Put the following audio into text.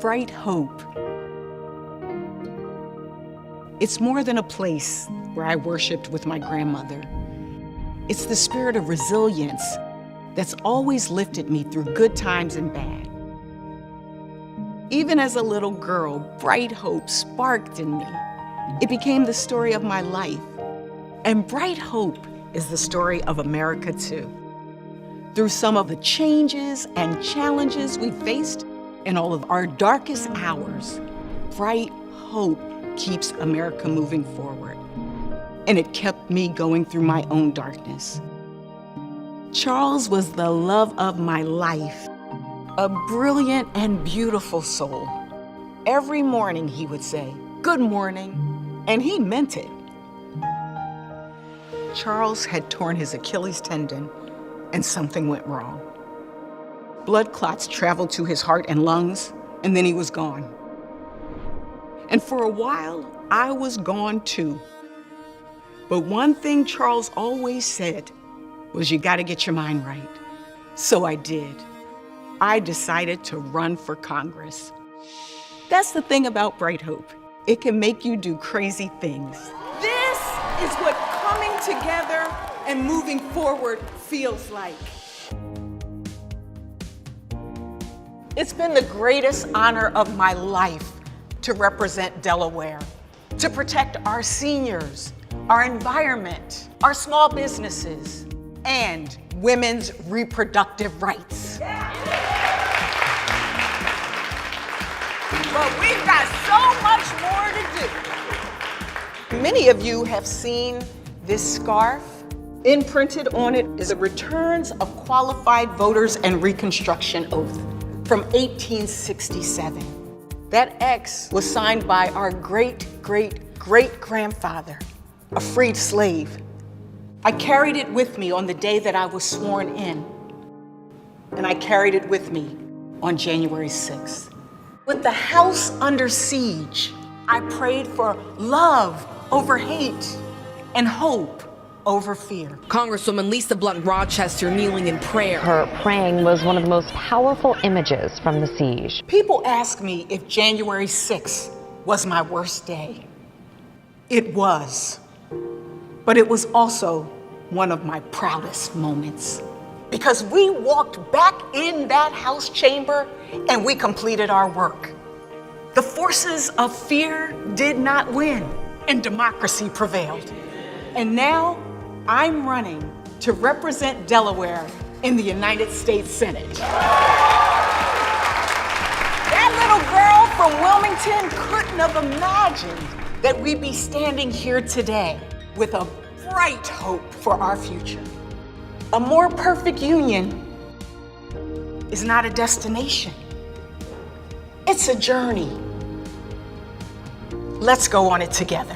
bright hope. It's more than a place where I worshiped with my grandmother. It's the spirit of resilience that's always lifted me through good times and bad. Even as a little girl, bright hope sparked in me. It became the story of my life. And bright hope is the story of America too. Through some of the changes and challenges we faced in all of our darkest hours, bright hope keeps America moving forward. And it kept me going through my own darkness. Charles was the love of my life, a brilliant and beautiful soul. Every morning he would say, "Good morning," and he meant it. Charles had torn his Achilles tendon and something went wrong. Blood clots traveled to his heart and lungs, and then he was gone. And for a while, I was gone too. But one thing Charles always said was, you gotta get your mind right. So I did. I decided to run for Congress. That's the thing about Bright Hope. It can make you do crazy things. This is what coming together and moving forward feels like. It's been the greatest honor of my life to represent Delaware, to protect our seniors, our environment, our small businesses, and women's reproductive rights. But we've got so much more to do. Many of you have seen this scarf. Imprinted on it is a Returns of Qualified Voters and Reconstruction Oath from 1867. That X was signed by our great-great-great-grandfather, a freed slave. I carried it with me on the day that I was sworn in, and I carried it with me on January 6th. With the house under siege, I prayed for love over hate and hope over fear. Congresswoman Lisa Blunt Rochester kneeling in prayer. Her praying was one of the most powerful images from the siege. People ask me if January 6th was my worst day. It was, but it was also one of my proudest moments, because we walked back in that House chamber and we completed our work. The forces of fear did not win and democracy prevailed. And now I'm running to represent Delaware in the United States Senate. That little girl from Wilmington couldn't have imagined that we'd be standing here today with a bright hope for our future. A more perfect union is not a destination. It's a journey. Let's go on it together.